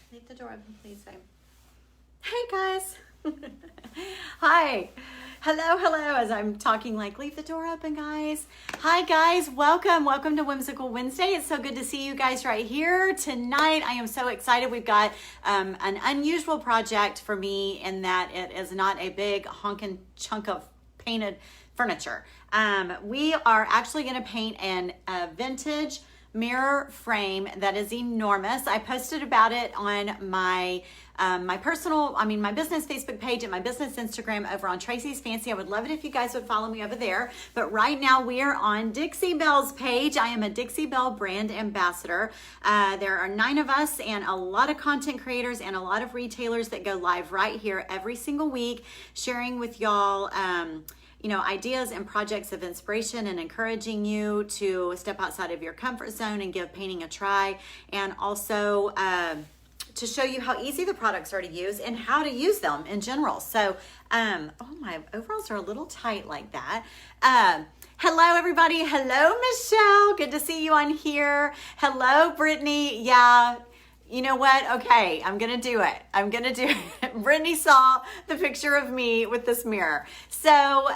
Leave the door open, please, babe. Hey, guys. Hi. Hello, as I'm talking like, leave the door open, guys. Hi, guys. Welcome to Whimsical Wednesday. It's so good to see you guys right here tonight. I am so excited. We've got an unusual project for me in that it is not a big honking chunk of painted furniture. We are actually going to paint a vintage mirror frame that is enormous. I posted about it on my my business Facebook page and my business Instagram over on Tracey's Fancy. I would love it if you guys would follow me over there. But right now we are on Dixie Belle's page. I am a Dixie Belle brand ambassador. There are 9 of us and a lot of content creators and a lot of retailers that go live right here every single week, sharing with y'all ideas and projects of inspiration and encouraging you to step outside of your comfort zone and give painting a try, and also to show you how easy the products are to use and how to use them in general. So, my overalls are a little tight like that. Hello, everybody. Hello, Michelle. Good to see you on here. Hello, Brittany. Yeah. You know what? Okay, I'm going to do it. Brittany saw the picture of me with this mirror. So,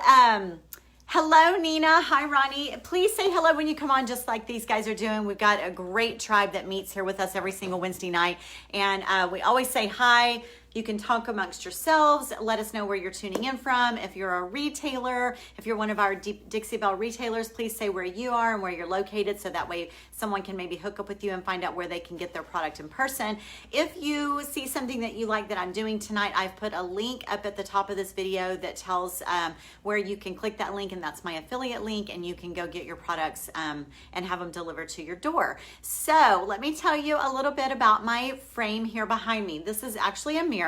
hello, Nina. Hi, Ronnie. Please say hello when you come on, just like these guys are doing. We've got a great tribe that meets here with us every single Wednesday night. And we always say hi. You can talk amongst yourselves. Let us know where you're tuning in from. If you're a retailer, if you're one of our Dixie Belle retailers, please say where you are and where you're located, so that way someone can maybe hook up with you and find out where they can get their product in person. If you see something that you like that I'm doing tonight, I've put a link up at the top of this video that tells where you can click that link, and that's my affiliate link, and you can go get your products and have them delivered to your door. So let me tell you a little bit about my frame here behind me. This is actually a mirror.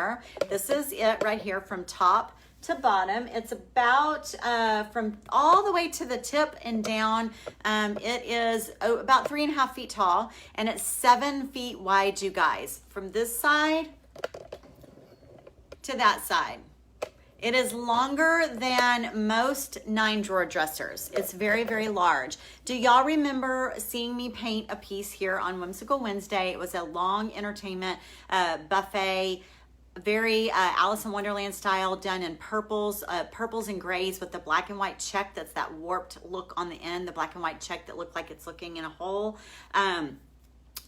This is it right here from top to bottom. It's about from all the way to the tip and down. It is about 3.5 feet tall, and it's 7 feet wide, you guys, from this side to that side. It is longer than most 9-drawer dressers. It's very, very large. Do y'all remember seeing me paint a piece here on Whimsical Wednesday? It was a long entertainment buffet, very Alice in Wonderland style, done in purples and grays with the black and white check. That's that warped look on the end, the black and white check that looked like it's looking in a hole.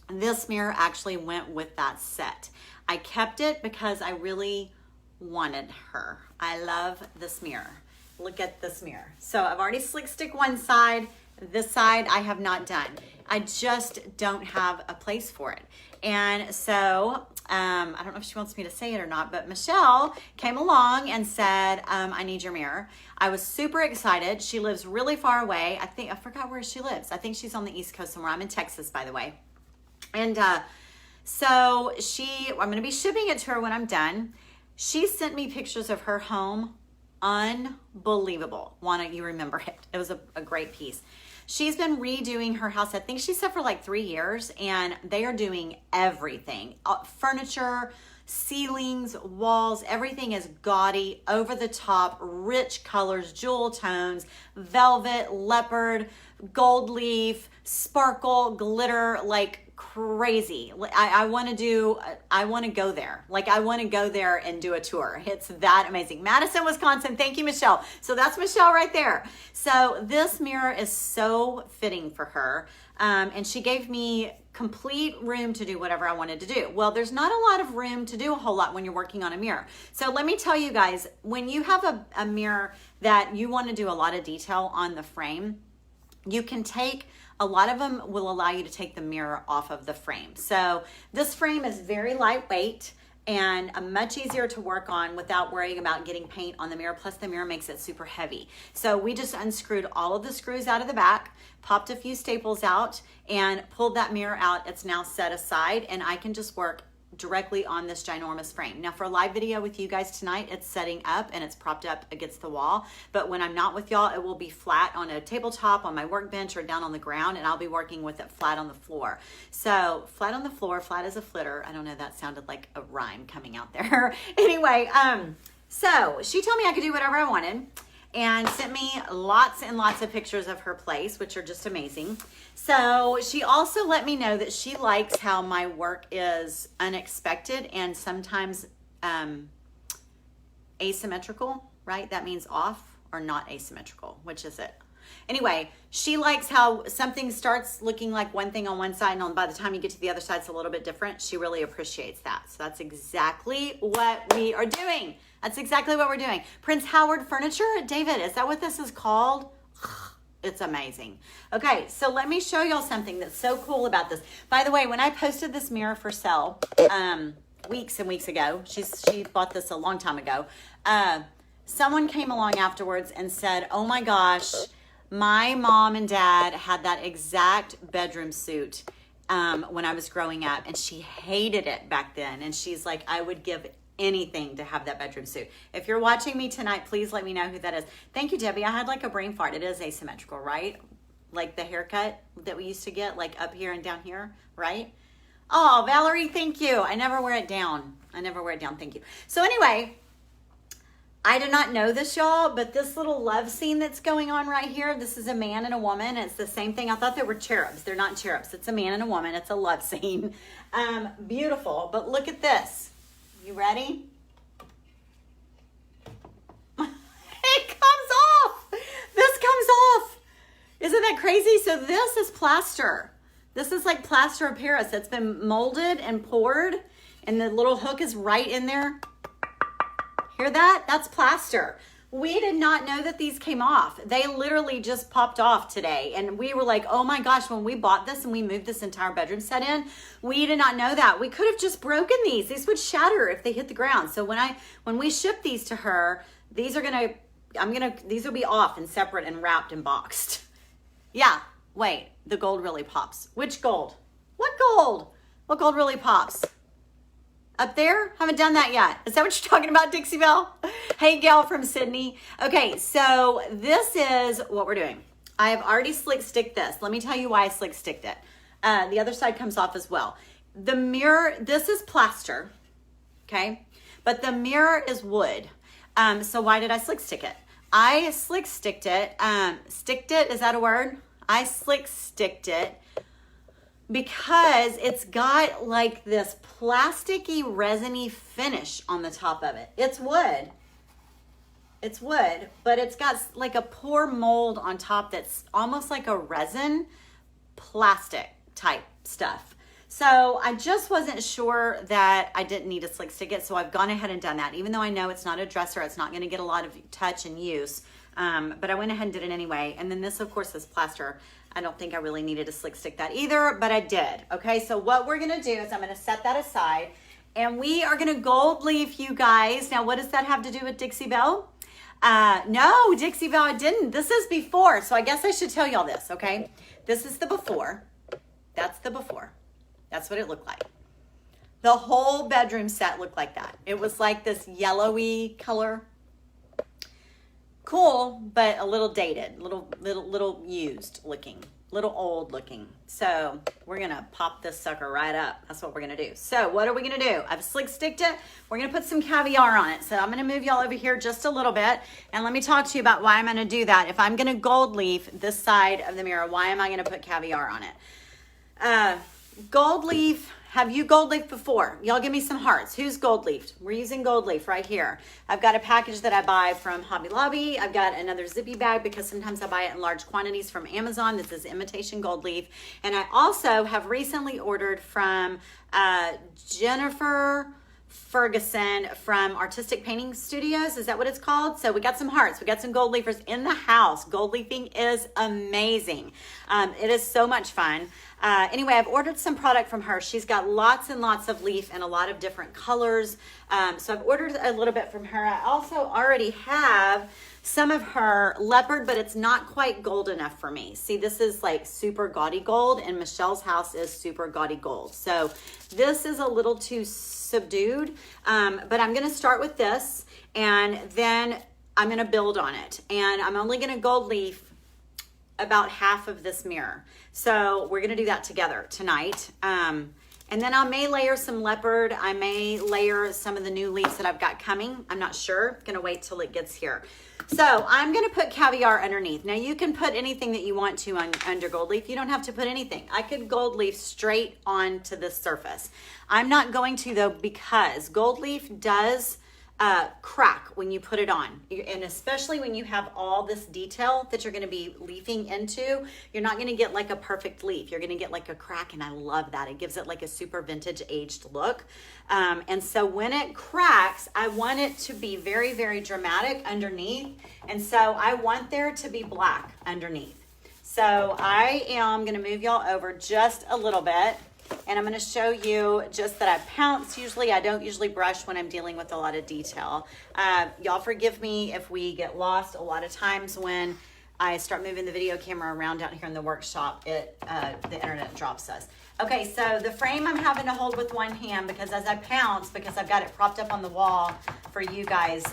This mirror actually went with that set. I kept it because I really wanted her. I love this mirror. Look at this mirror. So I've already slick stick one side. This side I have not done. I just don't have a place for it. And so I don't know if she wants me to say it or not, but Michelle came along and said, I need your mirror. I was super excited. She lives really far away. I forgot where she lives. I think she's on the East Coast somewhere. I'm in Texas, by the way. And so I'm going to be shipping it to her when I'm done. She sent me pictures of her home. Unbelievable. Why don't you remember it? It was a great piece. She's been redoing her house. I think she said for like 3 years, and they are doing everything. Furniture, ceilings, walls, everything is gaudy, over the top, rich colors, jewel tones, velvet, leopard, gold leaf, sparkle, glitter, like crazy. I want to go there. Like, I want to go there and do a tour. It's that amazing. Madison, Wisconsin. Thank you, Michelle. So that's Michelle right there. So this mirror is so fitting for her. And she gave me complete room to do whatever I wanted to do. Well, there's not a lot of room to do a whole lot when you're working on a mirror. So let me tell you guys, when you have a mirror that you want to do a lot of detail on the frame, you can take, a lot of them will allow you to take the mirror off of the frame. So this frame is very lightweight and much easier to work on without worrying about getting paint on the mirror. Plus the mirror makes it super heavy. So we just unscrewed all of the screws out of the back, popped a few staples out, and pulled that mirror out. It's now set aside, and I can just work directly on this ginormous frame. Now for a live video with you guys tonight, it's setting up and it's propped up against the wall. But when I'm not with y'all, it will be flat on a tabletop, on my workbench, or down on the ground, and I'll be working with it flat on the floor. So flat on the floor, flat as a flitter. I don't know, that sounded like a rhyme coming out there. Anyway, so she told me I could do whatever I wanted. and sent me lots and lots of pictures of her place, which are just amazing. So she also let me know that she likes how my work is unexpected and sometimes asymmetrical, right? That means off or not asymmetrical. Which is it? Anyway, she likes how something starts looking like one thing on one side and by the time you get to the other side, it's a little bit different. She really appreciates that. So that's exactly what we are doing. That's exactly what we're doing. Prince Howard Furniture. David, is that what this is called? It's amazing. Okay, so let me show y'all something that's so cool about this. By the way, when I posted this mirror for sale weeks and weeks ago, she bought this a long time ago, someone came along afterwards and said, oh my gosh, my mom and dad had that exact bedroom suit when I was growing up, and she hated it back then. And she's like, I would give anything to have that bedroom suit. If you're watching me tonight, please let me know who that is. Thank you, Debbie. I had like a brain fart. It is asymmetrical, right? Like the haircut that we used to get, like up here and down here, right? Oh, Valerie, thank you. I never wear it down. Thank you. So anyway, I did not know this, y'all, but this little love scene that's going on right here, this is a man and a woman. It's the same thing. I thought they were cherubs. They're not cherubs. It's a man and a woman. It's a love scene. Beautiful. But look at this. You ready? It comes off. This comes off. Isn't that crazy? So this is plaster. This is like plaster of Paris that's been molded and poured, and the little hook is right in there. Hear that? That's plaster. We did not know that these came off. They literally just popped off today. And we were like, oh my gosh, when we bought this and we moved this entire bedroom set in, we did not know that. We could have just broken these. These would shatter if they hit the ground. So when we ship these to her, these will be off and separate and wrapped and boxed. Yeah, wait, the gold really pops. Which gold? What gold? What gold really pops? Up there? Haven't done that yet. Is that what you're talking about, Dixie Belle? Hey, Gail from Sydney. Okay, so this is what we're doing. I have already slick sticked this. Let me tell you why I slick sticked it. The other side comes off as well. The mirror, this is plaster, okay? But the mirror is wood. So why did I slick stick it? I slick sticked it. Sticked it, is that a word? I slick sticked it because it's got like this plasticky, resiny finish on the top of it. It's wood. It's wood, but it's got like a pour mold on top that's almost like a resin plastic type stuff. So I just wasn't sure that I didn't need to slick stick it, so I've gone ahead and done that. Even though I know it's not a dresser, it's not going to get a lot of touch and use, but I went ahead and did it anyway. And then this, of course, is plaster. I don't think I really needed to slick stick that either, but I did. Okay, so what we're gonna do is I'm gonna set that aside, and we are gonna gold leaf, you guys. Now, what does that have to do with Dixie Belle? No, Dixie Belle, I didn't. This is before, so I guess I should tell y'all this, okay? This is the before. That's the before. That's what it looked like. The whole bedroom set looked like that. It was like this yellowy color. Cool, but a little dated, little used looking, little old looking. So we're gonna pop this sucker right up. That's what we're gonna do. So what are we gonna do? I've slick sticked it. We're gonna put some caviar on it. So I'm gonna move y'all over here just a little bit, and let me talk to you about why I'm gonna do that. If I'm gonna gold leaf this side of the mirror, why am I gonna put caviar on it? Gold leaf. Have you gold leafed before? Y'all give me some hearts. Who's gold leafed? We're using gold leaf right here. I've got a package that I buy from Hobby Lobby. I've got another zippy bag because sometimes I buy it in large quantities from Amazon. This is imitation gold leaf. And I also have recently ordered from Jennifer Ferguson from Artistic Painting Studios. Is that what it's called? So we got some hearts. We got some gold leafers in the house. Gold leafing is amazing. It is so much fun. Anyway, I've ordered some product from her. She's got lots and lots of leaf in a lot of different colors. So I've ordered a little bit from her. I also already have some of her leopard, but it's not quite gold enough for me. See, this is like super gaudy gold, and Michelle's house is super gaudy gold. So this is a little too subdued, but I'm gonna start with this, and then I'm gonna build on it. And I'm only gonna gold leaf about half of this mirror. So we're gonna do that together tonight. And then I may layer some leopard. I may layer some of the new leaves that I've got coming. I'm not sure. Gonna wait till it gets here. So I'm gonna put Caviar underneath. Now you can put anything that you want to under gold leaf. You don't have to put anything. I could gold leaf straight onto this surface. I'm not going to though, because gold leaf does crack when you put it on, and especially when you have all this detail that you're going to be leafing into, you're not going to get like a perfect leaf. You're going to get like a crack, and I love that. It gives it like a super vintage aged look. And so when it cracks, I want it to be very, very dramatic underneath, and so I want there to be black underneath. So I am going to move y'all over just a little bit. And I'm going to show you just that I pounce. Usually I don't usually brush when I'm dealing with a lot of detail. Y'all forgive me if we get lost. A lot of times when I start moving the video camera around down here in the workshop, the internet drops us. Okay, so the frame I'm having to hold with one hand because as I pounce, because I've got it propped up on the wall for you guys,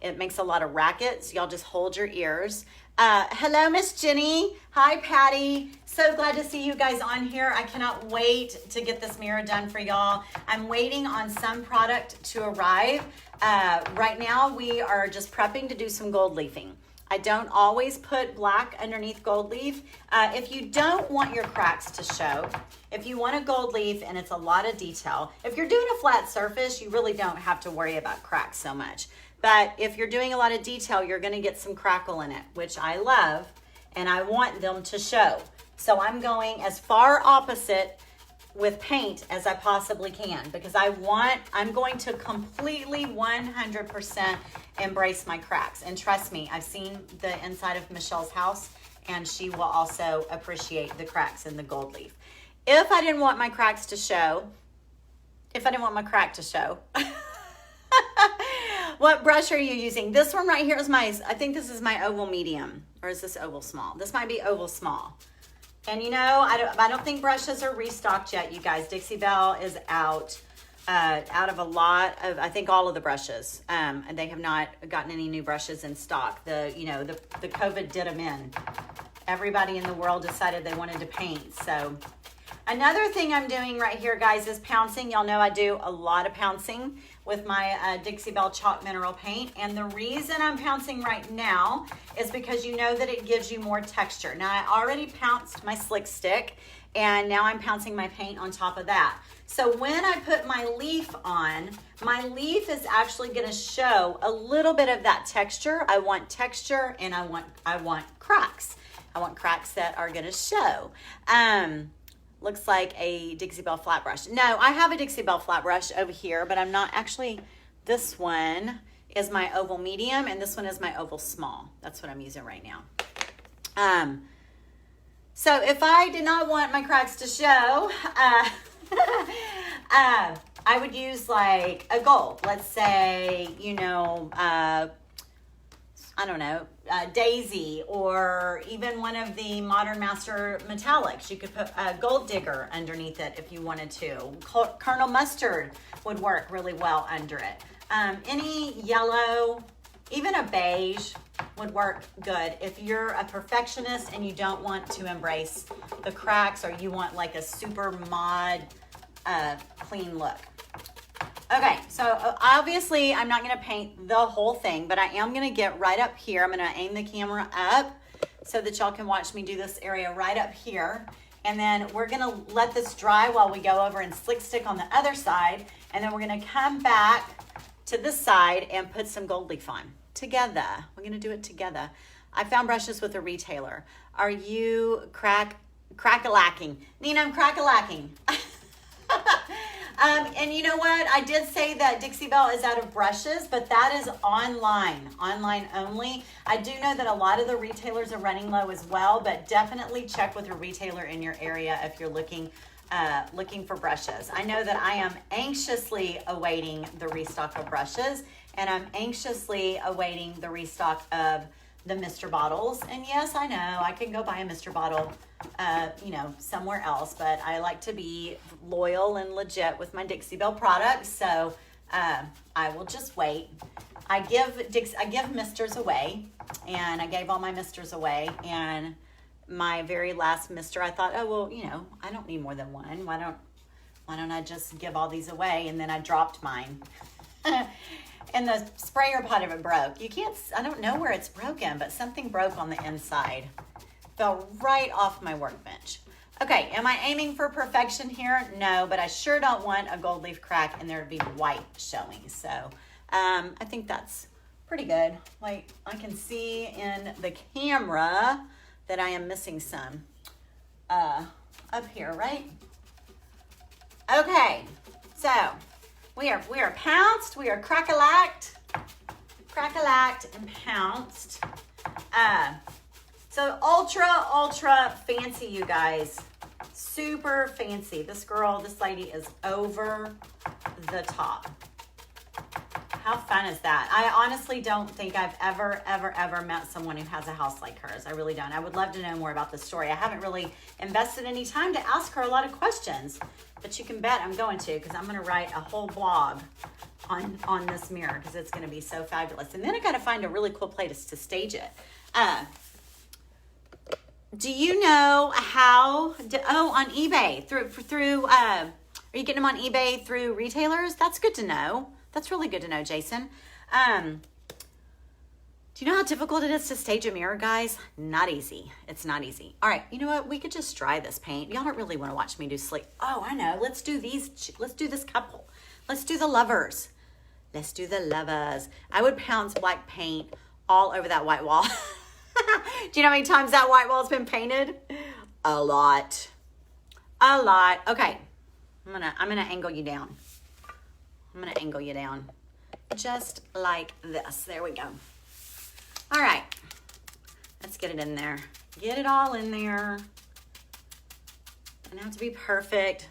it makes a lot of racket, so y'all just hold your ears. Hello, Miss Jenny. Hi, Patty. So glad to see you guys on here. I cannot wait to get this mirror done for y'all. I'm waiting on some product to arrive. Right now, we are just prepping to do some gold leafing. I don't always put black underneath gold leaf. If you don't want your cracks to show, if you want a gold leaf and it's a lot of detail, if you're doing a flat surface, you really don't have to worry about cracks so much. But if you're doing a lot of detail, you're gonna get some crackle in it, which I love, and I want them to show. So I'm going as far opposite with paint as I possibly can because I'm going to completely 100% embrace my cracks. And trust me, I've seen the inside of Michelle's house and she will also appreciate the cracks in the gold leaf. If I didn't want my cracks to show, what brush are you using? This one right here is I think this is my oval medium, or is this oval small? This might be oval small. And you know, I don't think brushes are restocked yet, you guys. Dixie Belle is out of a lot of, I think all of the brushes. And they have not gotten any new brushes in stock. The COVID did them in. Everybody in the world decided they wanted to paint, so. Another thing I'm doing right here, guys, is pouncing. Y'all know I do a lot of pouncing with my Dixie Belle Chalk Mineral Paint. And the reason I'm pouncing right now is because you know that it gives you more texture. Now, I already pounced my slick stick, and now I'm pouncing my paint on top of that. So when I put my leaf on, my leaf is actually gonna show a little bit of that texture. I want texture, and I want cracks. I want cracks that are gonna show. Looks like a Dixie Belle flat brush. No, I have a Dixie Belle flat brush over here, but I'm not actually, this one is my oval medium and this one is my oval small. That's what I'm using right now. So if I did not want my cracks to show, I would use like a gold. Let's say, I don't know, Daisy, or even one of the Modern Master metallics. You could put a Gold Digger underneath it if you wanted to. Colonel Mustard would work really well under it. Any yellow, even a beige would work good. If you're a perfectionist and you don't want to embrace the cracks, or you want like a super mod clean look. Okay, so obviously I'm not gonna paint the whole thing, but I am gonna get right up here. I'm gonna aim the camera up so that y'all can watch me do this area right up here. And then we're gonna let this dry while we go over and slick stick on the other side. And then we're gonna come back to this side and put some gold leaf on together. We're gonna do it together. I found brushes with a retailer. Are you crack-a-lacking? Nina, I'm crack-a-lacking. And you know what? I did say that Dixie Belle is out of brushes, but that is online only. I do know that a lot of the retailers are running low as well, but definitely check with your retailer in your area if you're looking for brushes. I know that I am anxiously awaiting the restock of brushes, and I'm anxiously awaiting the restock of the Mr. bottles. And yes, I know I can go buy a Mr. bottle somewhere else, but I like to be loyal and legit with my Dixie Belle products, so I will just wait. I give Misters away, and I gave all my Misters away, and my very last Mister, I thought, oh well, I don't need more than one. Why why don't I just give all these away? And then I dropped mine. And the sprayer pot of it broke. You can't, I don't know where it's broken, but something broke on the inside. Fell right off my workbench. Okay, am I aiming for perfection here? No, but I sure don't want a gold leaf crack and there to be white showing. So I think that's pretty good. Like I can see in the camera that I am missing some up here, right? Okay, so we are pounced, we are crack-a-lacked and pounced. So ultra fancy, you guys. Super fancy. This lady is over the top. How fun is that? I honestly don't think I've ever met someone who has a house like hers. I really don't. I would love to know more about the story. I haven't really invested any time to ask her a lot of questions, but you can bet I'm going to, because I'm going to write a whole blog on this mirror, because it's going to be so fabulous. And then I got to find a really cool place to stage it. Do you know how? On eBay through. Are you getting them on eBay through retailers? That's good to know. That's really good to know, Jason. Do you know how difficult it is to stage a mirror, guys? Not easy. It's not easy. All right, you know what? We could just dry this paint. Y'all don't really want to watch me do sleep. Oh, I know. Let's do these. Let's do this couple. Let's do the lovers. Let's do the lovers. I would pounce black paint all over that white wall. Do you know how many times that white wall's been painted? A lot. A lot. Okay. I'm gonna angle you down. I'm gonna angle you down. Just like this. There we go. All right. Let's get it in there. Get it all in there. Doesn't have to be perfect.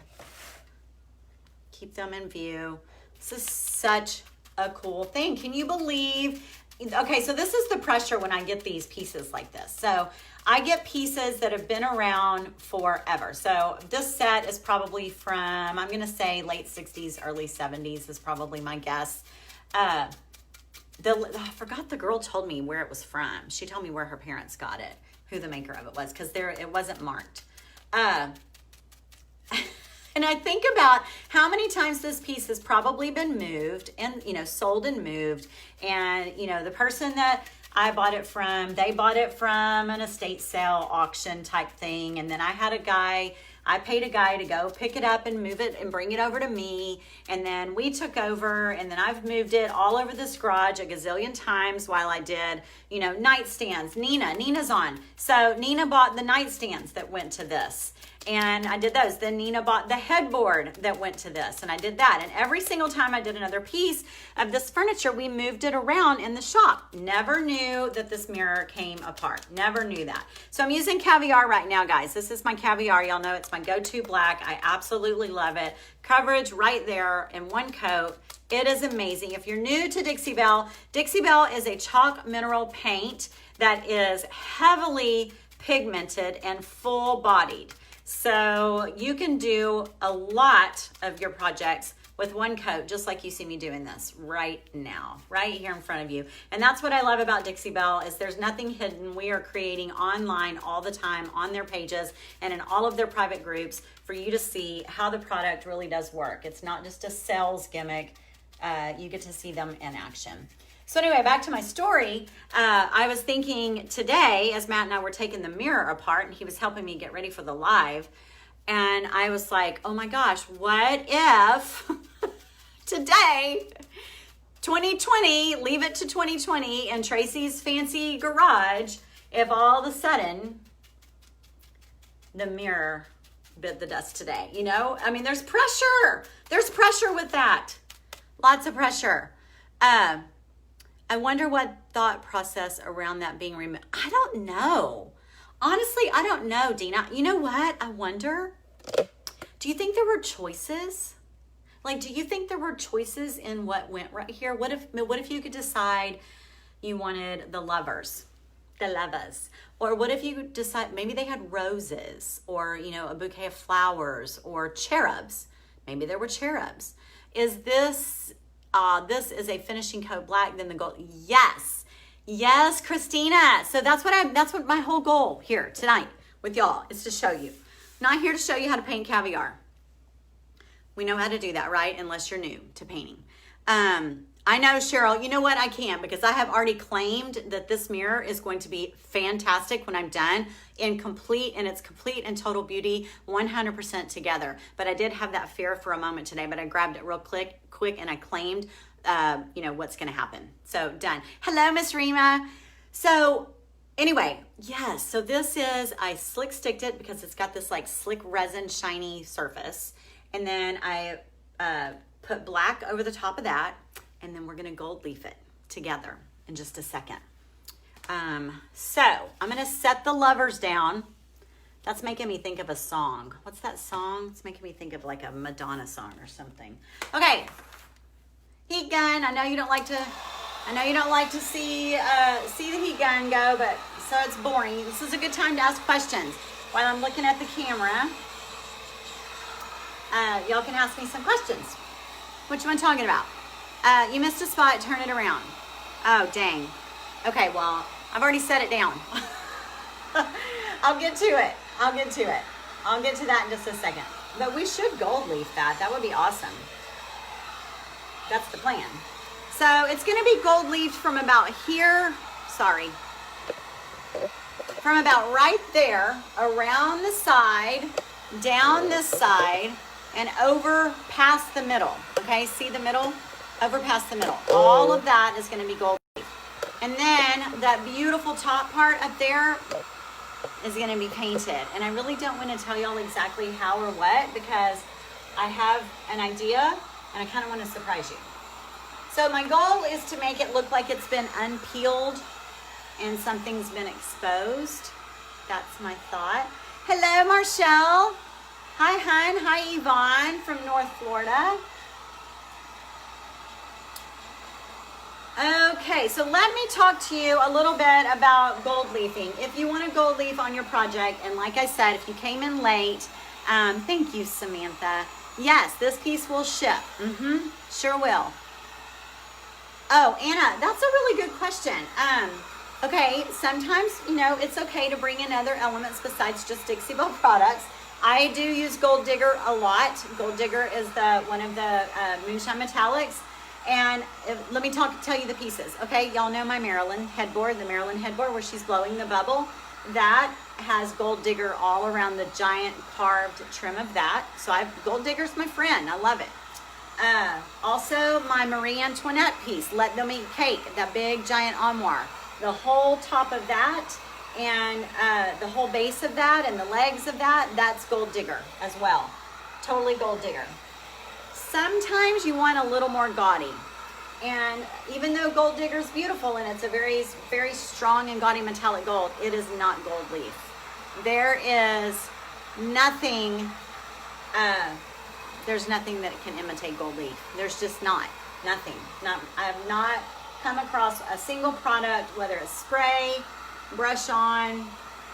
Keep them in view. This is such a cool thing. Can you believe? Okay, so this is the pressure when I get these pieces like this. So I get pieces that have been around forever. So this set is probably from, I'm going to say late 60s, early 70s is probably my guess. I forgot the girl told me where it was from. She told me where her parents got it, who the maker of it was, because it wasn't marked. And I think about how many times this piece has probably been moved and, sold and moved. And, the person that I bought it from, they bought it from an estate sale auction type thing. And then I paid a guy to go pick it up and move it and bring it over to me. And then we took over, and then I've moved it all over this garage a gazillion times while I did, nightstands. Nina's on. So Nina bought the nightstands that went to this. And I did those. Then Nina bought the headboard that went to this, and I did that. And every single time I did another piece of this furniture, we moved it around in the shop. Never knew that this mirror came apart. Never knew that. So I'm using Caviar right now, guys. This is my Caviar. Y'all know it's my go-to black. I absolutely love it. Coverage right there in one coat. It is amazing. If you're new to Dixie Belle is a chalk mineral paint that is heavily pigmented and full-bodied. So you can do a lot of your projects with one coat, just like you see me doing this right now, right here in front of you. And that's what I love about Dixie Belle is there's nothing hidden. We are creating online all the time on their pages and in all of their private groups for you to see how the product really does work. It's not just a sales gimmick. You get to see them in action. So anyway, back to my story. I was thinking today, as Matt and I were taking the mirror apart, and he was helping me get ready for the live, and I was like, oh my gosh, what if today, 2020, leave it to 2020, in Tracey's fancy garage, if all of a sudden the mirror bit the dust today, I mean, there's pressure. There's pressure with that. Lots of pressure. I wonder what thought process around that being removed. I don't know. Honestly, I don't know, Dina. You know what? I wonder, do you think there were choices? Like, do you think there were choices in what went right here? What if you could decide you wanted the lovers? Or what if you decide maybe they had roses or, a bouquet of flowers or cherubs? Maybe there were cherubs. Is this is a finishing coat black, then the gold? Yes, Christina. So that's what my whole goal here tonight with y'all is to show you. I'm not here to show you how to paint Caviar. We know how to do that, right? Unless you're new to painting. I know, Cheryl, you know what? I can, because I have already claimed that this mirror is going to be fantastic when I'm done in its complete and total beauty, 100% together. But I did have that fear for a moment today, but I grabbed it real quick and I claimed, what's going to happen. So done. Hello, Miss Rima. So anyway, yes. So this is, I slick sticked it because it's got this like slick resin shiny surface. And then I put black over the top of that. And then we're gonna gold leaf it together in just a second. So I'm gonna set the lovers down. That's making me think of a song. What's that song? It's making me think of like a Madonna song or something. Okay, heat gun. I know you don't like to see the heat gun go, but so it's boring. This is a good time to ask questions while I'm looking at the camera. Y'all can ask me some questions. What you want talking about? You missed a spot, turn it around. Oh, dang. Okay, well, I've already set it down. I'll get to it. I'll get to that in just a second. But we should gold leaf that. That would be awesome. That's the plan. So it's going to be gold leafed from about here. Sorry. From about right there, around the side, down this side, and over past the middle. Okay, see the middle? Over past the middle. All of that is going to be gold leaf. And then that beautiful top part up there is going to be painted. And I really don't want to tell y'all exactly how or what, because I have an idea and I kind of want to surprise you. So my goal is to make it look like it's been unpeeled and something's been exposed. That's my thought. Hello, Marshall. Hi, hun. Hi, Yvonne from North Florida. Okay, so let me talk to you a little bit about gold leafing. If you want to gold leaf on your project, and like I said, if you came in late, thank you, Samantha. Yes, this piece will ship. Sure will. Oh, Anna, that's a really good question. Okay, sometimes, it's okay to bring in other elements besides just Dixie Belle products. I do use Gold Digger a lot. Gold Digger is one of the Moonshine Metallics. And let me tell you the pieces. Okay, y'all know my Maryland headboard, the Maryland headboard where she's blowing the bubble. That has Gold Digger all around the giant carved trim of that. So Gold Digger's my friend. I love it. Also, my Marie Antoinette piece, Let Them Eat Cake, that big giant armoire. The whole top of that and the whole base of that and the legs of that, that's Gold Digger as well. Totally Gold Digger. Sometimes you want a little more gaudy. And even though Gold Digger is beautiful and it's a very, very strong and gaudy metallic gold, it is not gold leaf. There is nothing, there's nothing that can imitate gold leaf. There's just nothing. I have not come across a single product, whether it's spray, brush on.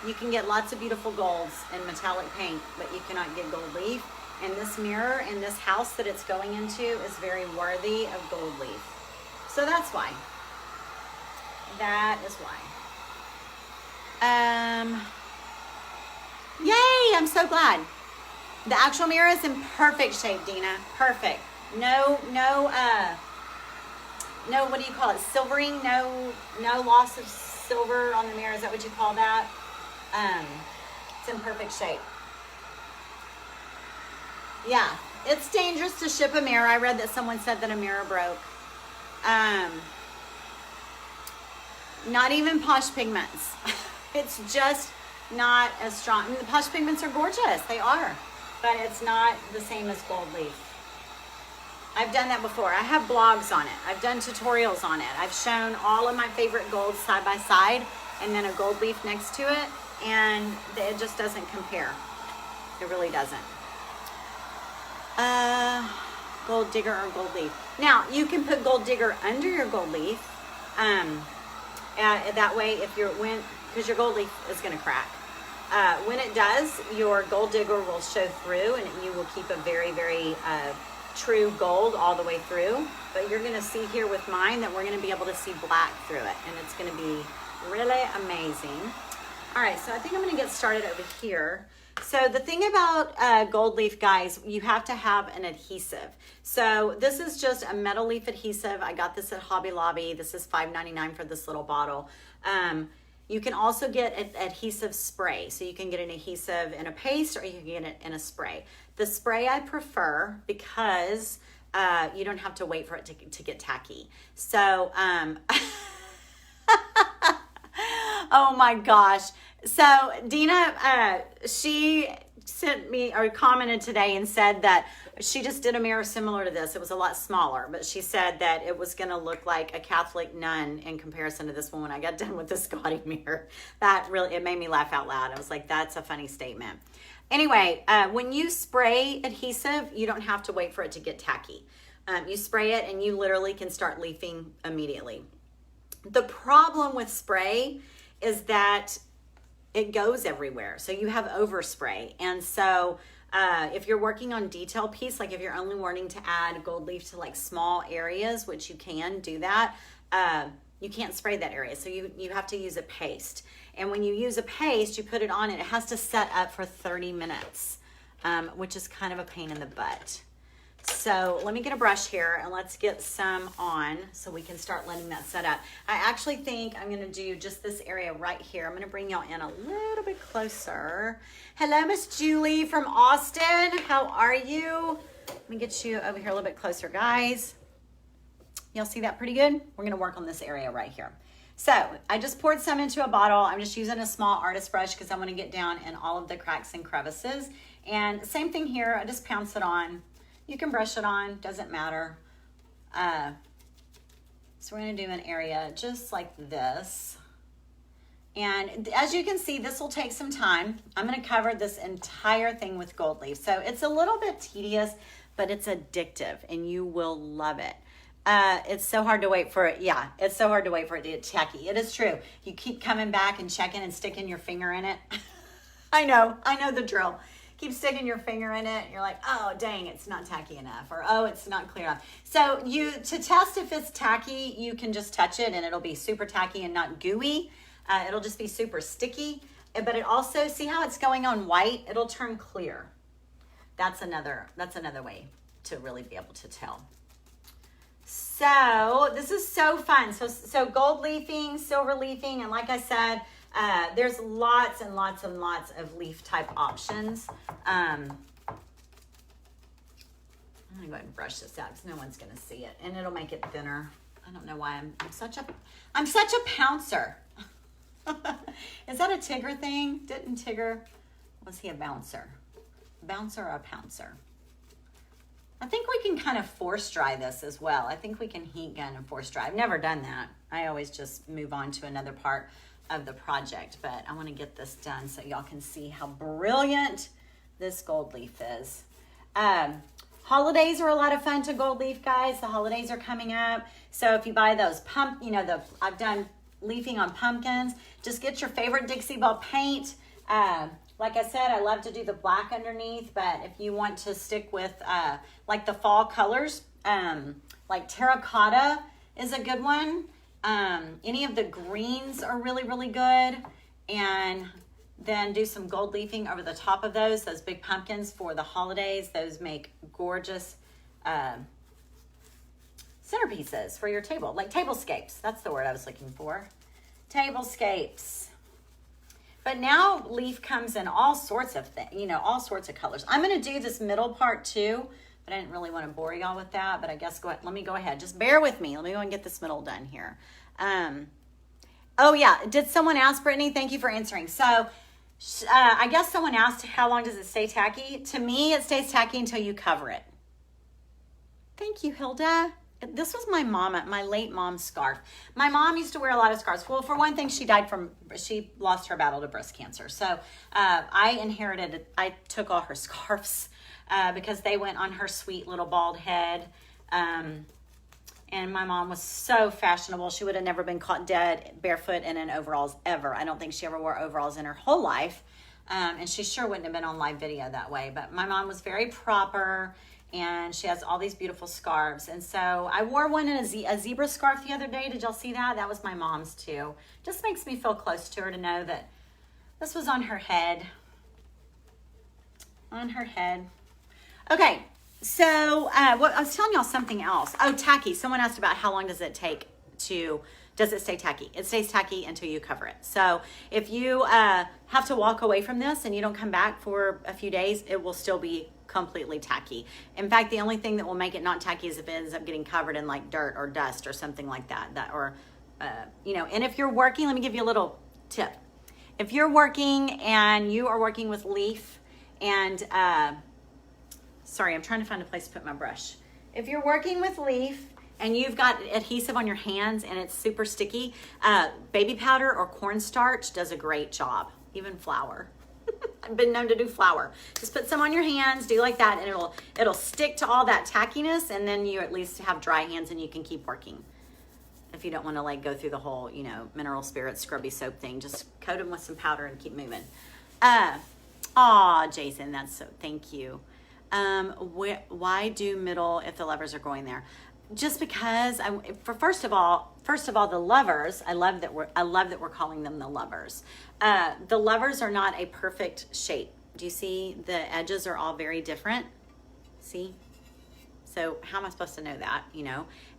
You can get lots of beautiful golds in metallic paint, but you cannot get gold leaf. And this mirror and this house that it's going into is very worthy of gold leaf. So that's why. That is why. Yay, I'm so glad. The actual mirror is in perfect shape, Dina. Perfect. No, what do you call it? Silvering? No loss of silver on the mirror. Is that what you call that? It's in perfect shape. Yeah, it's dangerous to ship a mirror. I read that someone said that a mirror broke. Not even Posh Pigments. It's just not as strong. I mean, the Posh Pigments are gorgeous. They are. But it's not the same as gold leaf. I've done that before. I have blogs on it. I've done tutorials on it. I've shown all of my favorite golds side by side and then a gold leaf next to it. And it just doesn't compare. It really doesn't. Gold Digger or gold leaf. Now you can put Gold Digger under your gold leaf. That way, because your gold leaf is going to crack. When it does, your Gold Digger will show through, and you will keep a very, very true gold all the way through. But you're going to see here with mine that we're going to be able to see black through it, and it's going to be really amazing. All right, so I think I'm going to get started over here. So the thing about gold leaf, guys, you have to have an adhesive. So this is just a metal leaf adhesive. I got this at Hobby Lobby. This is $5.99 for this little bottle. You can also get an adhesive spray. So you can get an adhesive in a paste, or you can get it in a spray. The spray I prefer because you don't have to wait for it to get tacky. So, oh my gosh. So Dina, she sent me or commented today and said that she just did a mirror similar to this. It was a lot smaller, but she said that it was going to look like a Catholic nun in comparison to this one when I got done with the Scotty mirror. That really, it made me laugh out loud. I was like, that's a funny statement. Anyway, when you spray adhesive, you don't have to wait for it to get tacky. You spray it and you literally can start leafing immediately. The problem with spray is that it goes everywhere. So you have overspray. And so if you're working on detail piece, like if you're only wanting to add gold leaf to like small areas, which you can do that, you can't spray that area. So you have to use a paste. And when you use a paste, you put it on and it has to set up for 30 minutes, which is kind of a pain in the butt. So let me get a brush here and let's get some on so we can start letting that set up. I actually think I'm gonna do just this area right here. I'm gonna bring y'all in a little bit closer. Hello, Miss Julie from Austin. How are you? Let me get you over here a little bit closer, guys. Y'all see that pretty good? We're gonna work on this area right here. So I just poured some into a bottle. I'm just using a small artist brush because I wanna get down in all of the cracks and crevices. And same thing here, I just pounce it on. You can brush it on, doesn't matter. So we're gonna do an area just like this. And as you can see, this will take some time. I'm gonna cover this entire thing with gold leaf. So it's a little bit tedious, but it's addictive and you will love it. It's so hard to wait for it. Yeah, it's so hard to wait for it to get tacky. It is true. You keep coming back and checking and sticking your finger in it. I know the drill. Keep sticking your finger in it. You're like, oh, dang, it's not tacky enough. Or, oh, it's not clear enough. So to test if it's tacky, you can just touch it and it'll be super tacky and not gooey. It'll just be super sticky. But it also, see how it's going on white? It'll turn clear. That's another way to really be able to tell. So this is so fun. So gold leafing, silver leafing, and like I said, there's lots and lots and lots of leaf type options. I'm gonna go ahead and brush this out because no one's gonna see it, and it'll make it thinner. I don't know why I'm such a pouncer. Is that a Tigger thing? Didn't Tigger, was he a bouncer? Bouncer or a pouncer? I think we can kind of force dry this as well. I think we can heat gun and force dry. I've never done that. I always just move on to another part of the project, but I want to get this done so y'all can see how brilliant this gold leaf is. Holidays are a lot of fun to gold leaf, guys. The holidays are coming up. So if you buy those I've done leafing on pumpkins, just get your favorite Dixie Belle paint. Like I said, I love to do the black underneath, but if you want to stick with like the fall colors, like terracotta is a good one. Any of the greens are really, really good. And then do some gold leafing over the top of those big pumpkins for the holidays. Those make gorgeous centerpieces for your table, like tablescapes. That's the word I was looking for. Tablescapes. But now leaf comes in all sorts of things, all sorts of colors. I'm going to do this middle part too, but I didn't really want to bore y'all with that. But I guess let me go ahead. Just bear with me. Let me go and get this middle done here. Oh yeah, did someone ask, Brittany? Thank you for answering. So I guess someone asked, how long does it stay tacky? To me, it stays tacky until you cover it. Thank you, Hilda. This was my late mom's scarf. My mom used to wear a lot of scarves. Well, for one thing, she lost her battle to breast cancer. So I took all her scarves because they went on her sweet little bald head. And my mom was so fashionable. She would have never been caught dead barefoot and in overalls ever. I don't think she ever wore overalls in her whole life. And she sure wouldn't have been on live video that way. But my mom was very proper. And she has all these beautiful scarves. And so I wore one in a zebra scarf the other day. Did y'all see that? That was my mom's too. Just makes me feel close to her to know that this was on her head. on her head. Okay, so what I was telling y'all something else. Oh, tacky. Someone asked about how long does it take to, does it stay tacky? It stays tacky until you cover it. So if you have to walk away from this and you don't come back for a few days, it will still be completely tacky. In fact, the only thing that will make it not tacky is if it ends up getting covered in like dirt or dust or something like that. And if you're working, let me give you a little tip. If you're working and you are working with leaf and, sorry, I'm trying to find a place to put my brush. If you're working with leaf and you've got adhesive on your hands and it's super sticky, baby powder or cornstarch does a great job, even flour. I've been known to do flour. Just put some on your hands, do like that, and it'll stick to all that tackiness, and then you at least have dry hands and you can keep working. If you don't want to like go through the whole, mineral spirit scrubby soap thing, just coat them with some powder and keep moving. Jason, that's so, thank you. Why do middle if the levers are going there? Just because first of all the levers, I love that we're calling them the levers. The levers are not a perfect shape. Do you see the edges are all very different? See? So how am I supposed to know that,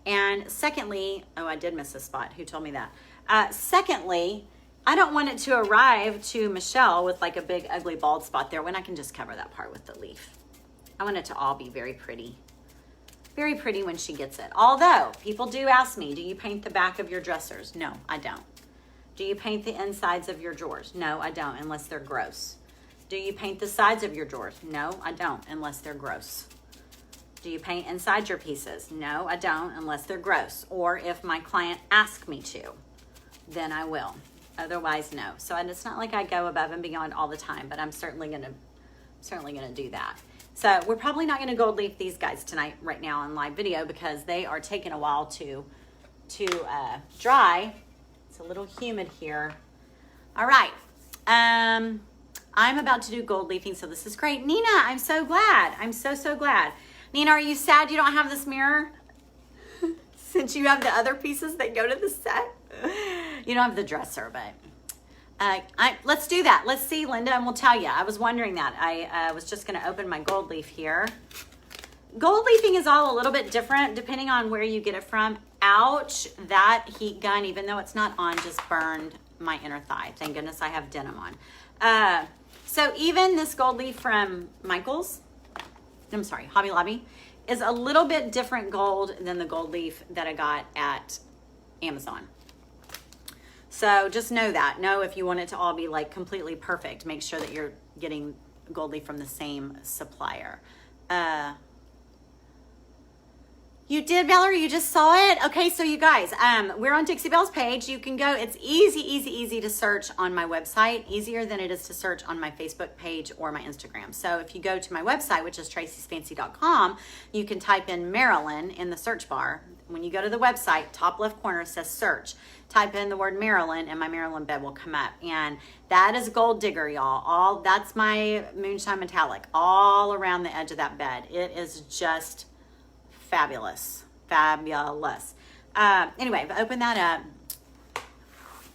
And secondly, I did miss a spot. Who told me that? Secondly, I don't want it to arrive to Michelle with like a big ugly bald spot there when I can just cover that part with the leaf. I want it to all be very pretty. Very pretty when she gets it. Although, people do ask me, do you paint the back of your dressers? No, I don't. Do you paint the insides of your drawers? No, I don't, unless they're gross. Do you paint the sides of your drawers? No, I don't, unless they're gross. Do you paint inside your pieces? No, I don't, unless they're gross. Or if my client asks me to, then I will. Otherwise, no. So it's not like I go above and beyond all the time, but I'm certainly gonna do that. So we're probably not going to gold leaf these guys tonight, right now on live video, because they are taking a while to dry. It's a little humid here. All right. I'm about to do gold leafing, so this is great. Nina, I'm so glad. I'm so glad. Nina, are you sad you don't have this mirror? Since you have the other pieces that go to the set? You don't have the dresser, but... let's do that. Let's see, Linda, and we'll tell you. I was wondering that. I was just going to open my gold leaf here. Gold leafing is all a little bit different depending on where you get it from. Ouch, that heat gun, even though it's not on, just burned my inner thigh. Thank goodness I have denim on. So even this gold leaf from Hobby Lobby, is a little bit different gold than the gold leaf that I got at Amazon. So just know that. Know if you want it to all be like completely perfect, make sure that you're getting gold leaf from the same supplier. You did, Valerie? You just saw it? Okay, so you guys, we're on Dixie Belle's page. You can go, it's easy to search on my website, easier than it is to search on my Facebook page or my Instagram. So if you go to my website, which is traceysfancy.com, you can type in Marilyn in the search bar. When you go to the website, top left corner says search. Type in the word Marilyn and my Marilyn bed will come up. And that is Gold Digger, y'all. That's my Moonshine Metallic all around the edge of that bed. It is just fabulous. Anyway, open that up.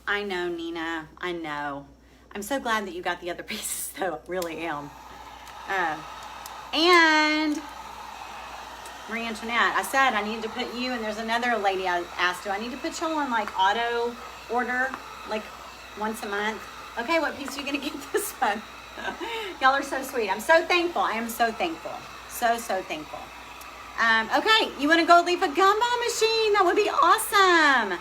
I know, Nina. I know. I'm so glad that you got the other pieces, though. I really am. And Marie Antoinette, I said I needed to put you, and there's another lady I asked, do I need to put you on like auto order, like once a month? Okay, what piece are you going to get this month? Y'all are so sweet. I'm so thankful. I am so thankful. So thankful. Okay, you want to gold leaf a gumball machine? That would be awesome.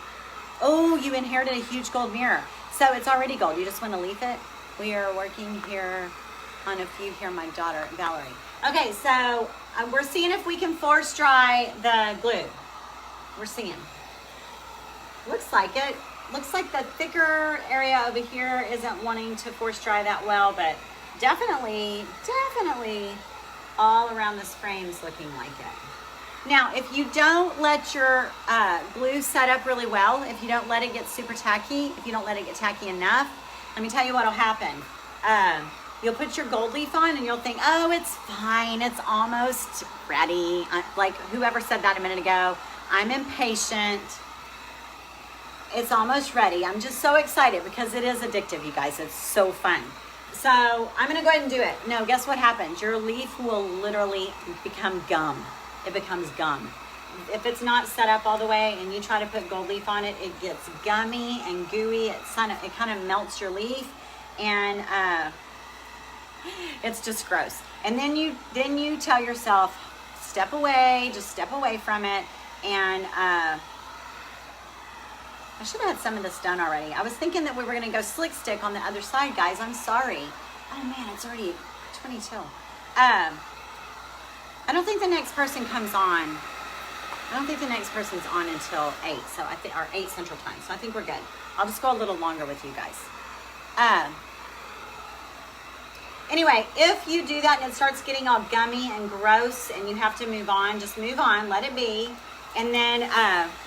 Oh, you inherited a huge gold mirror. So it's already gold. You just want to leaf it? We are working here on a few here, my daughter, Valerie. Okay, so we're seeing if we can force dry the glue. We're seeing. Looks like it. Looks like the thicker area over here isn't wanting to force dry that well, but definitely all around this frame is looking like it. Now, if you don't let your glue set up really well, if you don't let it get super tacky, if you don't let it get tacky enough, let me tell you what'll happen. You'll put your gold leaf on and you'll think, oh, it's fine. It's almost ready. Like whoever said that a minute ago, I'm impatient. It's almost ready. I'm just so excited because it is addictive, you guys. It's so fun. So I'm gonna go ahead and do it. No, guess what happens? Your leaf will literally become gum. It becomes gum. If it's not set up all the way and you try to put gold leaf on it, it gets gummy and gooey. It kind of melts your leaf, and it's just gross. And then you tell yourself, step away, just step away from it. And I should have had some of this done already. I was thinking that we were gonna go slick stick on the other side, guys. I'm sorry. Oh man, it's already 22. I don't think the next person comes on. I don't think the next person's on until 8, so I think, or 8 Central Time. So I think we're good. I'll just go a little longer with you guys. Anyway, if you do that and it starts getting all gummy and gross and you have to move on, just move on, let it be, and then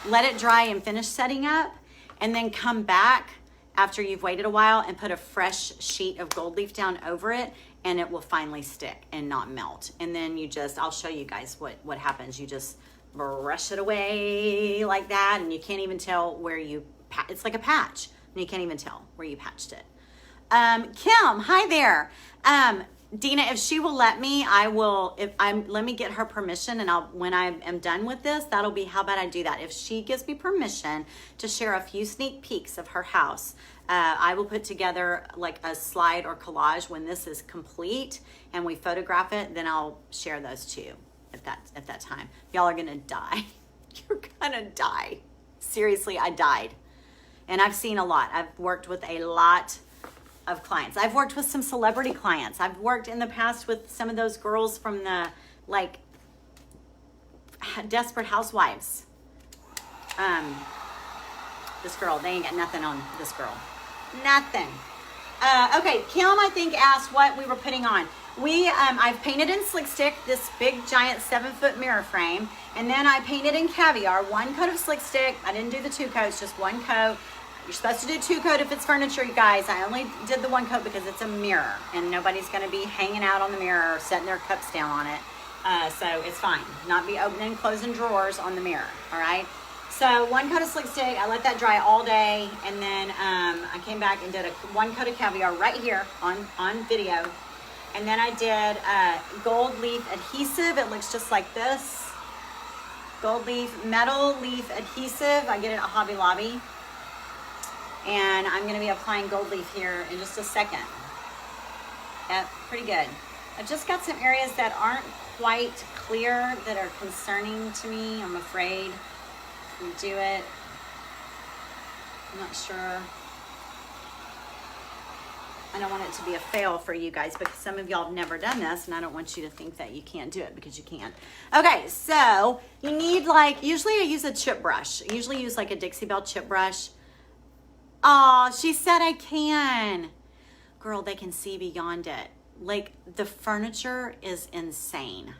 let it dry and finish setting up, and then come back after you've waited a while and put a fresh sheet of gold leaf down over it, and it will finally stick and not melt. And then you just, I'll show you guys what happens. You just brush it away like that, and you can't even tell where you, it's like a patch, and you can't even tell where you patched it. Kim, hi there. Dina, if she will let me, let me get her permission, and when I am done with this, that'll be, how about I do that? If she gives me permission to share a few sneak peeks of her house, I will put together like a slide or collage when this is complete and we photograph it, then I'll share those too at that time. Y'all are gonna die. You're gonna die. Seriously, I died. And I've seen a lot. I've worked with a lot of clients. I've worked with some celebrity clients. I've worked in the past with some of those girls from the like Desperate Housewives. This girl, they ain't got nothing on this girl. Nothing. Okay, Kim, I think, asked what we were putting on. I've painted in Slick Stick this big giant 7-foot mirror frame, and then I painted in Caviar 1 coat of Slick Stick. I didn't do the 2 coats, just 1 coat. You're supposed to do 2 coat if it's furniture, you guys. I only did the 1 coat because it's a mirror, and nobody's going to be hanging out on the mirror or setting their cups down on it. So it's fine. Not be opening and closing drawers on the mirror, all right? So 1 coat of Slick Stick, I let that dry all day, and then I came back and did 1 coat of Caviar right here on video. And then I did gold leaf adhesive. It looks just like this. Gold leaf, metal leaf adhesive. I get it at Hobby Lobby. And I'm gonna be applying gold leaf here in just a second. Yeah, pretty good. I've just got some areas that aren't quite clear that are concerning to me, I'm afraid. Do it. I'm not sure. I don't want it to be a fail for you guys because some of y'all have never done this, and I don't want you to think that you can't do it because you can. Okay, so you need usually I use a chip brush. I usually use like a Dixie Belle chip brush. Oh, she said I can. Girl, they can see beyond it. Like, the furniture is insane.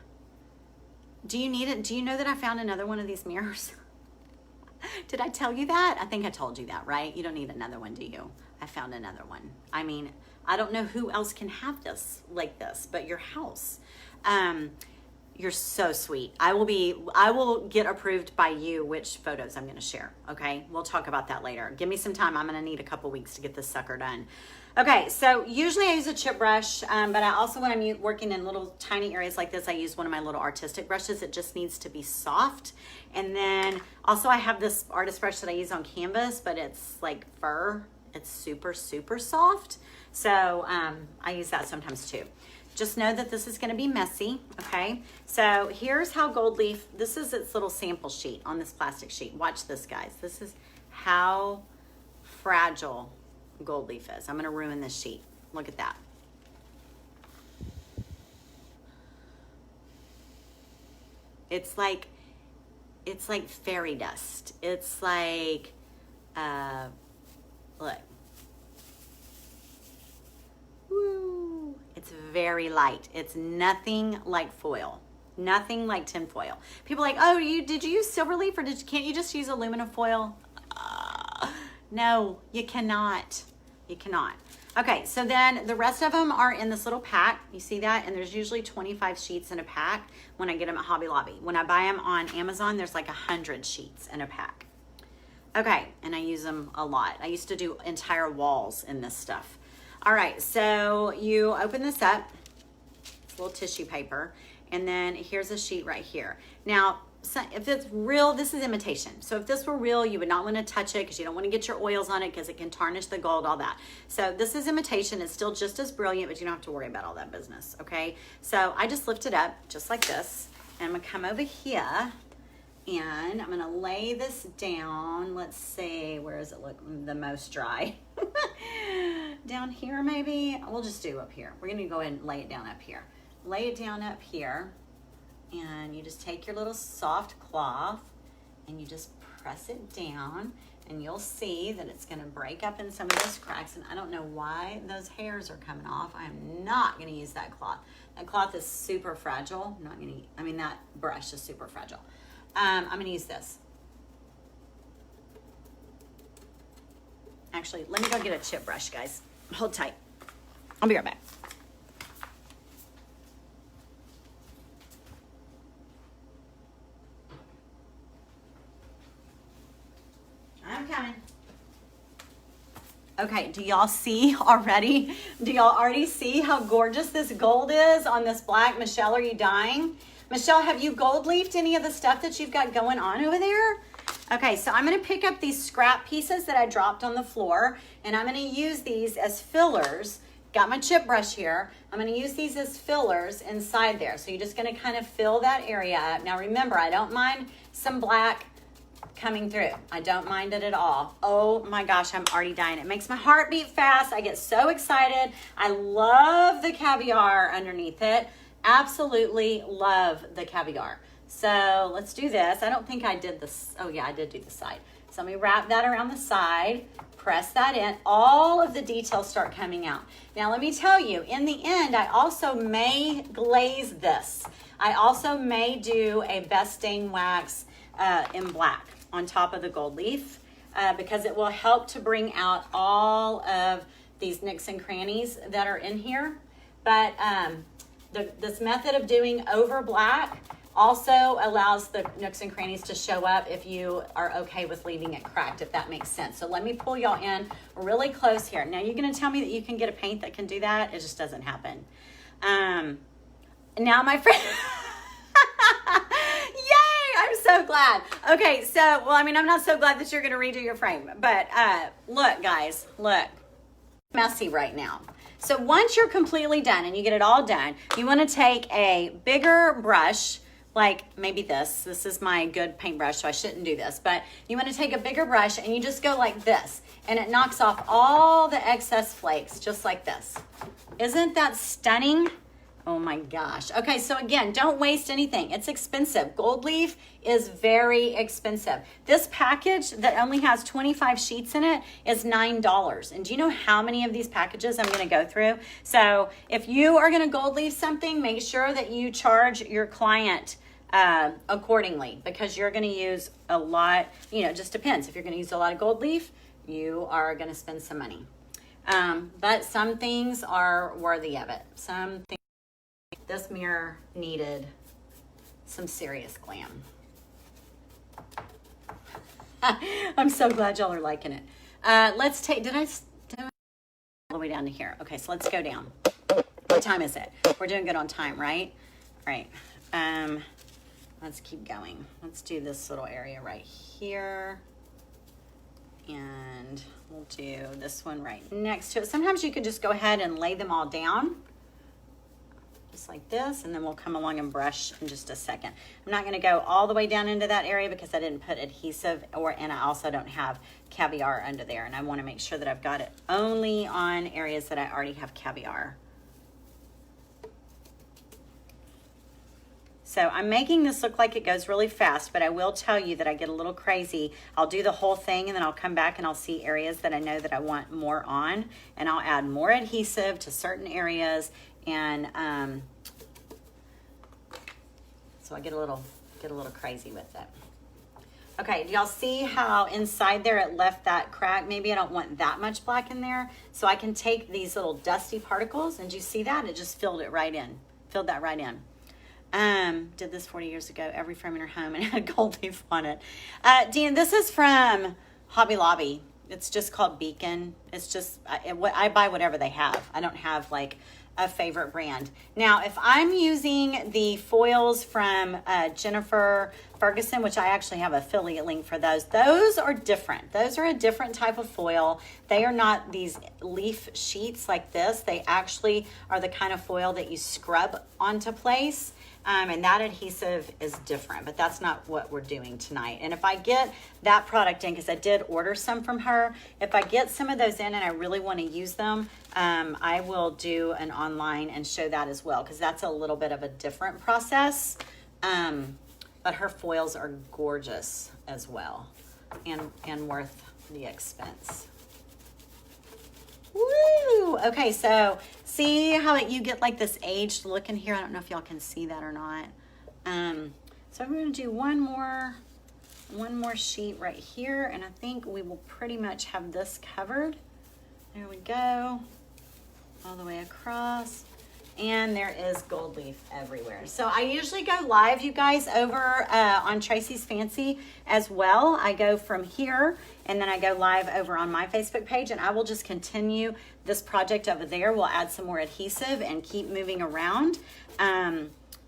Do you need it? Do you know that I found another one of these mirrors? Did I tell you that? I think I told you that, right? You don't need another one, do you? I found another one. I mean, I don't know who else can have this like this, but your house. You're so sweet. I will get approved by you which photos I'm going to share. Okay. We'll talk about that later. Give me some time. I'm going to need a couple weeks to get this sucker done. Okay. So usually I use a chip brush, but I also, when I'm working in little tiny areas like this, I use one of my little artistic brushes. It just needs to be soft. And then also I have this artist brush that I use on canvas, but it's like fur. It's super, super soft. So I use that sometimes too. Just know that this is going to be messy, okay? So here's how gold leaf, this is its little sample sheet on this plastic sheet. Watch this, guys. This is how fragile gold leaf is. I'm going to ruin this sheet. Look at that. It's like fairy dust. It's like, look. Woo. It's very light. It's nothing like foil. Nothing like tin foil. People are like, oh, did you use silver leaf, or can't you just use aluminum foil? No, you cannot. You cannot. Okay, so then the rest of them are in this little pack. You see that? And there's usually 25 sheets in a pack when I get them at Hobby Lobby. When I buy them on Amazon, there's like 100 sheets in a pack. Okay, and I use them a lot. I used to do entire walls in this stuff. All right, so you open this up. It's a little tissue paper. And then here's a sheet right here. Now, so if it's real, this is imitation. So if this were real, you would not want to touch it because you don't want to get your oils on it because it can tarnish the gold, all that. So this is imitation. It's still just as brilliant, but you don't have to worry about all that business, okay? So I just lift it up just like this. And I'm going to come over here and I'm going to lay this down. Let's see, where does it look the most dry? Down here maybe? We'll just do up here. We're going to go ahead and lay it down up here. Lay it down up here. And you just take your little soft cloth and you just press it down and you'll see that it's going to break up in some of those cracks. And I don't know why those hairs are coming off. I am not going to use that cloth. That cloth is super fragile. I'm not going to, I mean, that brush is super fragile. I'm going to use this. Actually, let me go get a chip brush, guys. Hold tight. I'll be right back. I'm coming. Okay, do y'all see already? Do y'all already see how gorgeous this gold is on this black? Michelle, are you dying? Michelle, have you gold leafed any of the stuff that you've got going on over there? Okay, so I'm gonna pick up these scrap pieces that I dropped on the floor and I'm gonna use these as fillers. Got my chip brush here. I'm gonna use these as fillers inside there. So you're just gonna kind of fill that area up. Now remember, I don't mind some black coming through. I don't mind it at all. Oh my gosh, I'm already dying. It makes my heart beat fast. I get so excited. I love the caviar underneath it. Absolutely love the caviar. So let's do this. I don't think I did this. Oh yeah, I did do the side. So let me wrap that around the side, press that in. All of the details start coming out. Now let me tell you, in the end, I also may glaze this. I also may do a best stain wax in black on top of the gold leaf because it will help to bring out all of these nicks and crannies that are in here. But this method of doing over black also allows the nooks and crannies to show up if you are okay with leaving it cracked, if that makes sense. So let me pull y'all in really close here. Now you're gonna tell me that you can get a paint that can do that? It just doesn't happen. Now my friend, yay, I'm so glad. Okay, so, well, I mean, I'm not so glad that you're gonna redo your frame, but look guys, look, messy right now. So once you're completely done and you get it all done, you wanna take a bigger brush, like maybe this is my good paintbrush, so I shouldn't do this, but you want to take a bigger brush and you just go like this and it knocks off all the excess flakes just like this. Isn't that stunning? Oh my gosh. Okay, so again, don't waste anything. It's expensive. Gold leaf is very expensive. This package that only has 25 sheets in it is $9. And do you know how many of these packages I'm gonna go through? So if you are gonna gold leaf something, make sure that you charge your client accordingly, because you're going to use a lot, you know, it just depends. If you're going to use a lot of gold leaf, you are going to spend some money. But some things are worthy of it. Some things, this mirror needed some serious glam. I'm so glad y'all are liking it. Let's take, did I do it all the way down to here? Okay, so let's go down. What time is it? We're doing good on time, right? All right. Let's keep going. Let's do this little area right here. And we'll do this one right next to it. Sometimes you could just go ahead and lay them all down. Just like this. And then we'll come along and brush in just a second. I'm not going to go all the way down into that area because I didn't put adhesive, and I also don't have caviar under there. And I want to make sure that I've got it only on areas that I already have caviar. So I'm making this look like it goes really fast, but I will tell you that I get a little crazy. I'll do the whole thing and then I'll come back and I'll see areas that I know that I want more on, and I'll add more adhesive to certain areas, and so I get a little crazy with it. Okay, do y'all see how inside there it left that crack? Maybe I don't want that much black in there, so I can take these little dusty particles, and do you see that? It just filled that right in. Did this 40 years ago, every frame in her home, and it had gold leaf on it. Dan, this is from Hobby Lobby. It's just called Beacon. It's just, I buy whatever they have. I don't have like a favorite brand. Now, if I'm using the foils from Jennifer Ferguson, which I actually have an affiliate link for those are different. Those are a different type of foil. They are not these leaf sheets like this. They actually are the kind of foil that you scrub onto place. And that adhesive is different, but that's not what we're doing tonight. And if I get that product in, because I did order some from her, if I get some of those in and I really want to use them, I will do an online and show that as well, because that's a little bit of a different process. But her foils are gorgeous as well, and worth the expense. Woo! Okay, so see how you get like this aged look in here? I don't know if y'all can see that or not. So I'm going to do one more sheet right here, and I think we will pretty much have this covered. There we go, all the way across. And there is gold leaf everywhere. So I usually go live, you guys, over on Tracey's Fancy as well. I go from here and then I go live over on my Facebook page, and I will just continue this project over there. We'll add some more adhesive and keep moving around.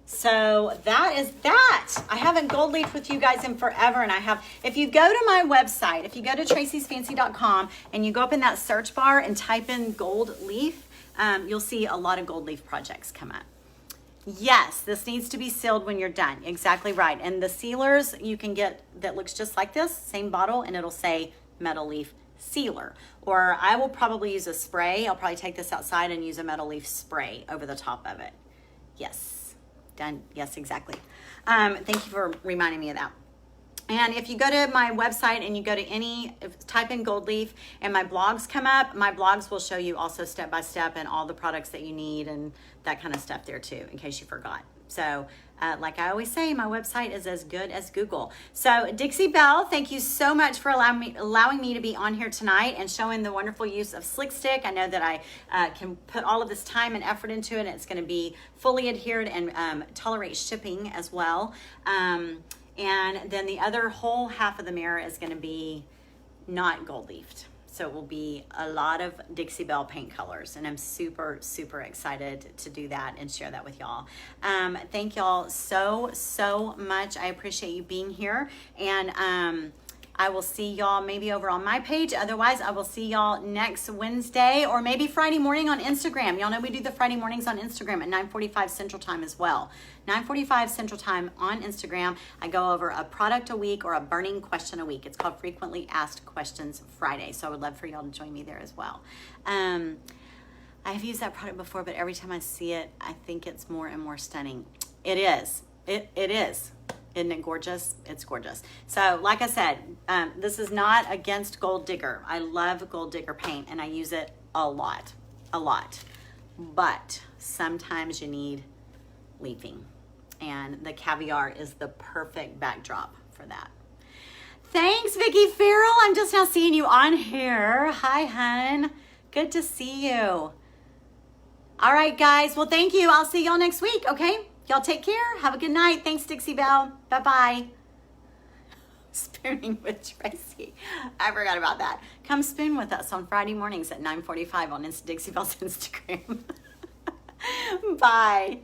So that is that. I haven't gold leafed with you guys in forever, and I have. If you go to my website, if you go to traceysfancy.com and you go up in that search bar and type in gold leaf, you'll see a lot of gold leaf projects come up. Yes, this needs to be sealed when you're done. Exactly right. And the sealers you can get that looks just like this, same bottle, and it'll say metal leaf sealer. Or I will probably use a spray. I'll probably take this outside and use a metal leaf spray over the top of it. Yes, done. Yes, exactly. Thank you for reminding me of that. And if you go to my website and you go to type in gold leaf and my blogs come up, my blogs will show you also step by step and all the products that you need and that kind of stuff there too, in case you forgot. So like I always say, my website is as good as Google. So Dixie Belle, thank you so much for allowing me to be on here tonight and showing the wonderful use of Slick Stick. I know that I can put all of this time and effort into it, and it's going to be fully adhered and tolerate shipping as well. And then the other whole half of the mirror is going to be not gold leafed. So it will be a lot of Dixie Belle paint colors. And I'm super, super excited to do that and share that with y'all. Thank y'all so, so much. I appreciate you being here. And I will see y'all maybe over on my page. Otherwise, I will see y'all next Wednesday or maybe Friday morning on Instagram. Y'all know we do the Friday mornings on Instagram at 9:45 Central Time as well. 9:45 Central Time on Instagram. I go over a product a week or a burning question a week. It's called Frequently Asked Questions Friday. So I would love for y'all to join me there as well. I've used that product before, but every time I see it, I think it's more and more stunning. It is. It is. Isn't it gorgeous? It's gorgeous. So like I said, this is not against Gold Digger. I love Gold Digger paint and I use it a lot. But sometimes you need leafing, and the Caviar is the perfect backdrop for that. Thanks, Vicki Farrell. I'm just now seeing you on here. Hi, hun. Good to see you. All right, guys. Well, thank you. I'll see y'all next week, okay? Y'all take care. Have a good night. Thanks, Dixie Belle. Bye-bye. Spooning with Tracey. I forgot about that. Come spoon with us on Friday mornings at 9:45 on Dixie Belle's Instagram. Bye.